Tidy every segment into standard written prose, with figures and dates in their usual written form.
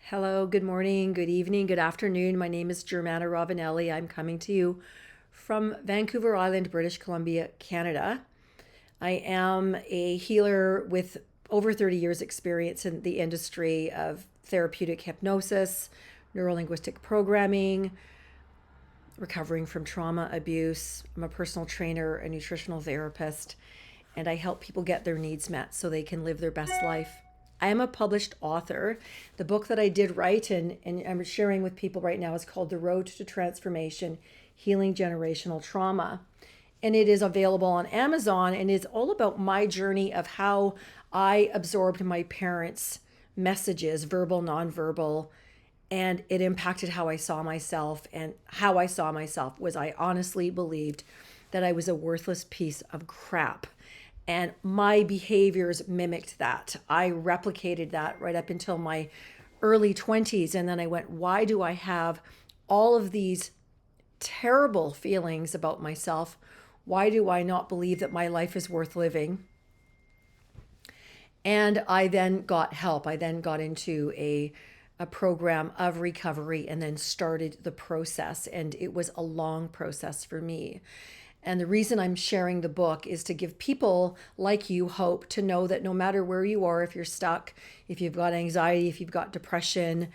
Hello, good morning, good evening, good afternoon. My name is Germana Ravanelli. I'm coming to you from Vancouver Island, British Columbia, Canada. I am a healer with over 30 years experience in the industry of therapeutic hypnosis, neurolinguistic programming, recovering from trauma, abuse. I'm a personal trainer, a nutritional therapist, and I help people get their needs met so they can live their best life. I am a published author. The book that I did write and I'm sharing with people right now is called The Road to Transformation, Healing Generational Trauma. And it is available on Amazon, and it's all about my journey of how I absorbed my parents' messages, verbal, nonverbal, and it impacted how I saw myself. And how I saw myself was I honestly believed that I was a worthless piece of crap. And my behaviors mimicked that. I replicated that right up until my early 20s. And then I went, why do I have all of these terrible feelings about myself? Why do I not believe that my life is worth living? And I then got help. I then got into a program of recovery and then started the process. And it was a long process for me. And the reason I'm sharing the book is to give people like you hope to know that no matter where you are, if you're stuck, if you've got anxiety, if you've got depression,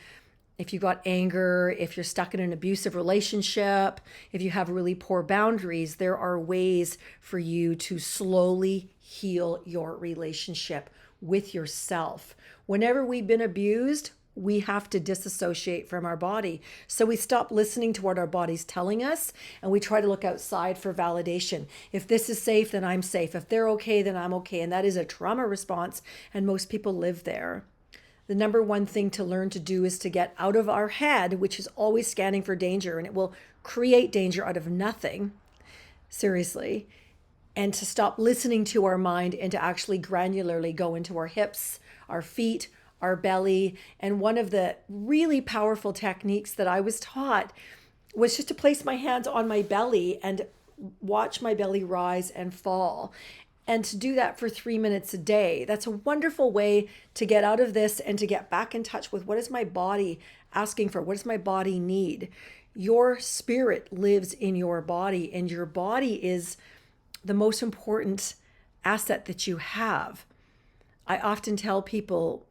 if you've got anger, if you're stuck in an abusive relationship, if you have really poor boundaries, there are ways for you to slowly heal your relationship with yourself. Whenever we've been abused, we have to disassociate from our body. So we stop listening to what our body's telling us and we try to look outside for validation. If this is safe, then I'm safe. If they're okay, then I'm okay. And that is a trauma response, and most people live there. The number one thing to learn to do is to get out of our head, which is always scanning for danger, and it will create danger out of nothing, seriously, and to stop listening to our mind and to actually granularly go into our hips, our feet, our belly. And one of the really powerful techniques that I was taught was just to place my hands on my belly and watch my belly rise and fall. And to do that for 3 minutes a day. That's a wonderful way to get out of this and to get back in touch with what is my body asking for? What does my body need? Your spirit lives in your body, and your body is the most important asset that you have. I often tell people,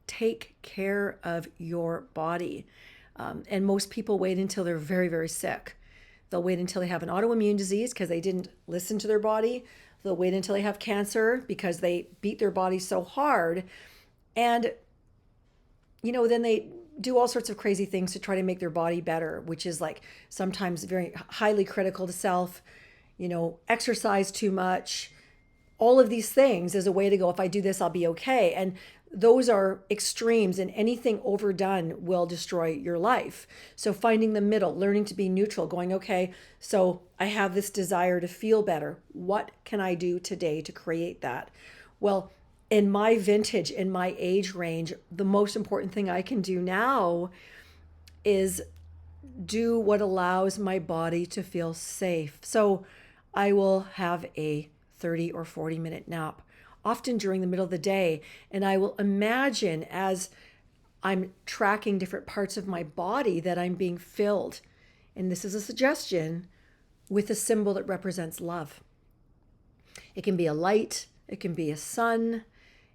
take care of your body. And most people wait until they're very, very sick. They'll wait until they have an autoimmune disease because they didn't listen to their body. They'll wait until they have cancer because they beat their body so hard. And, then they do all sorts of crazy things to try to make their body better, which is like sometimes very highly critical to self, exercise too much, all of these things as a way to go, if I do this, I'll be okay. And those are extremes, and anything overdone will destroy your life. So finding the middle, learning to be neutral, going, okay, so I have this desire to feel better. What can I do today to create that? Well, in my vintage, in my age range, the most important thing I can do now is do what allows my body to feel safe. So I will have a 30 or 40-minute nap, often during the middle of the day. And I will imagine as I'm tracking different parts of my body that I'm being filled, and this is a suggestion, with a symbol that represents love. It can be a light, it can be a sun,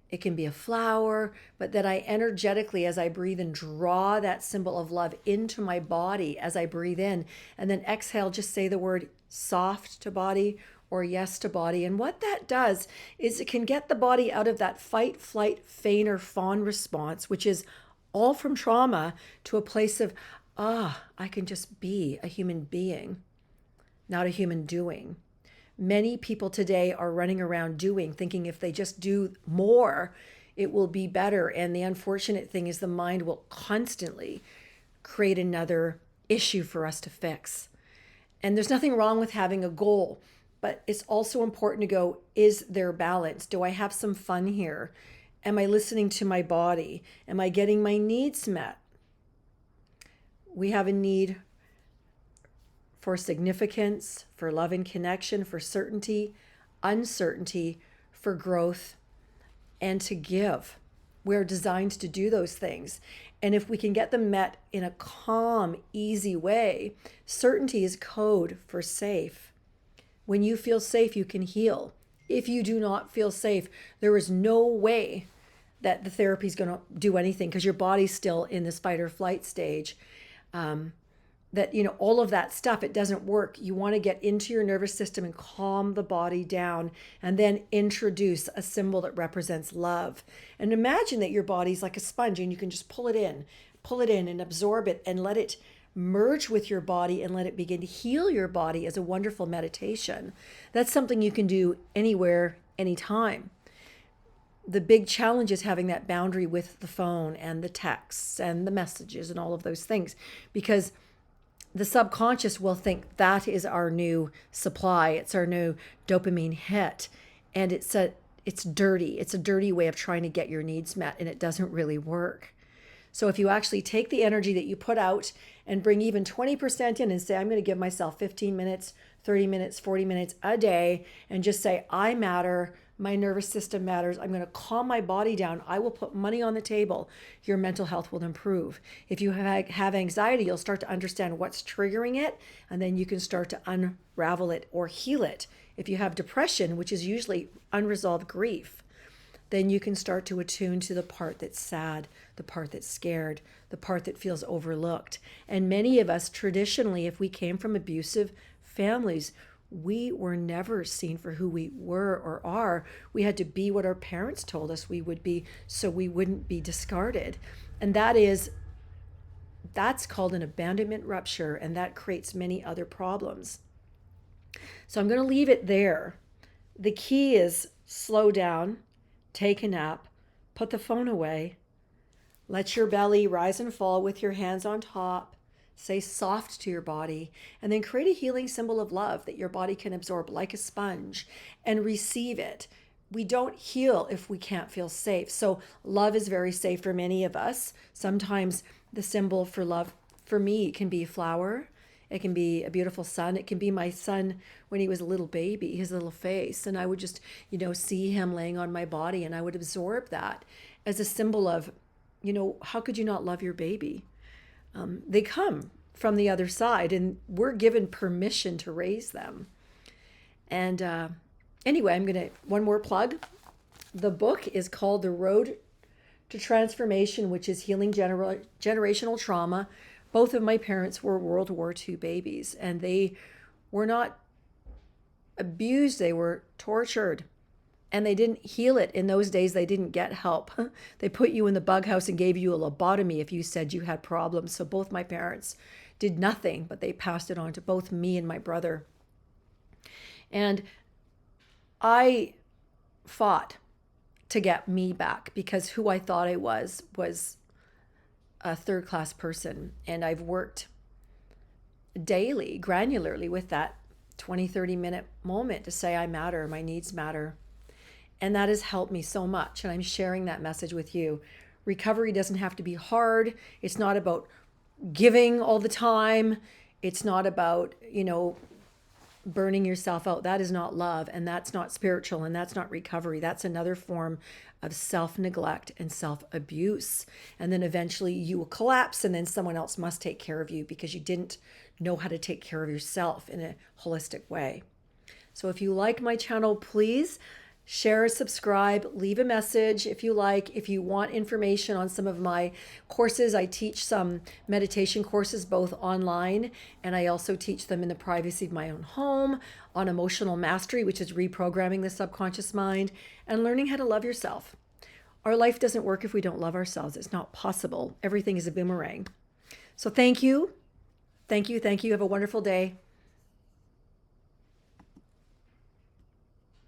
it can be a flower, but that I energetically, as I breathe in, draw that symbol of love into my body as I breathe in. And then exhale, just say the word soft to body or yes to body. And what that does is it can get the body out of that fight, flight, feign, or fawn response, which is all from trauma, to a place of, I can just be a human being, not a human doing. Many people today are running around doing, thinking if they just do more, it will be better. And the unfortunate thing is the mind will constantly create another issue for us to fix. And there's nothing wrong with having a goal, but it's also important to go, is there balance? Do I have some fun here? Am I listening to my body? Am I getting my needs met? We have a need for significance, for love and connection, for certainty, uncertainty, for growth, and to give. We're designed to do those things. And if we can get them met in a calm, easy way, certainty is code for safe. When you feel safe, you can heal. If you do not feel safe, there is no way that the therapy is going to do anything, because your body's still in this fight or flight stage. That, all of that stuff, it doesn't work. You want to get into your nervous system and calm the body down, and then introduce a symbol that represents love. And imagine that your body's like a sponge, and you can just pull it in and absorb it and let it merge with your body and let it begin to heal your body as a wonderful meditation. That's something you can do anywhere, anytime. The big challenge is having that boundary with the phone and the texts and the messages and all of those things, because the subconscious will think that is our new supply. It's our new dopamine hit. And it's dirty. It's a dirty way of trying to get your needs met, and it doesn't really work. So if you actually take the energy that you put out and bring even 20% in and say, I'm going to give myself 15 minutes, 30 minutes, 40 minutes a day, and just say, I matter. My nervous system matters. I'm going to calm my body down. I will put money on the table. Your mental health will improve. If you have anxiety, you'll start to understand what's triggering it, and then you can start to unravel it or heal it. If you have depression, which is usually unresolved grief, then you can start to attune to the part that's sad, the part that's scared, the part that feels overlooked. And many of us traditionally, if we came from abusive families, we were never seen for who we were or are. We had to be what our parents told us we would be, so we wouldn't be discarded. And that's called an abandonment rupture, and that creates many other problems. So I'm going to leave it there. The key is slow down, take a nap, put the phone away, let your belly rise and fall with your hands on top. Say soft to your body, and then create a healing symbol of love that your body can absorb like a sponge and receive it. We don't heal if we can't feel safe. So love is very safe for many of us. Sometimes the symbol for love for me can be a flower. It can be a beautiful sun. It can be my son when he was a little baby, his little face. And I would just, see him laying on my body, and I would absorb that as a symbol of, how could you not love your baby? They come from the other side, and we're given permission to raise them. And anyway, I'm going to, one more plug. The book is called The Road to Transformation, which is Healing Generational Trauma. Both of my parents were World War II babies, and they were not abused, they were tortured. And they didn't heal it. In those days, they didn't get help. They put you in the bug house and gave you a lobotomy if you said you had problems. So both my parents did nothing, but they passed it on to both me and my brother. And I fought to get me back, because who I thought I was a third-class person. And I've worked daily, granularly, with that 20, 30-minute moment to say I matter, my needs matter. And that has helped me so much. And I'm sharing that message with you. Recovery doesn't have to be hard. It's not about giving all the time. It's not about, burning yourself out. That is not love, and that's not spiritual, and that's not recovery. That's another form of self-neglect and self-abuse. And then eventually you will collapse, and then someone else must take care of you because you didn't know how to take care of yourself in a holistic way. So if you like my channel, please share, subscribe, leave a message if you like. If you want information on some of my courses, I teach some meditation courses both online, and I also teach them in the privacy of my own home on emotional mastery, which is reprogramming the subconscious mind and learning how to love yourself. Our life doesn't work if we don't love ourselves. It's not possible. Everything is a boomerang. So thank you. Thank you. Thank you. Have a wonderful day.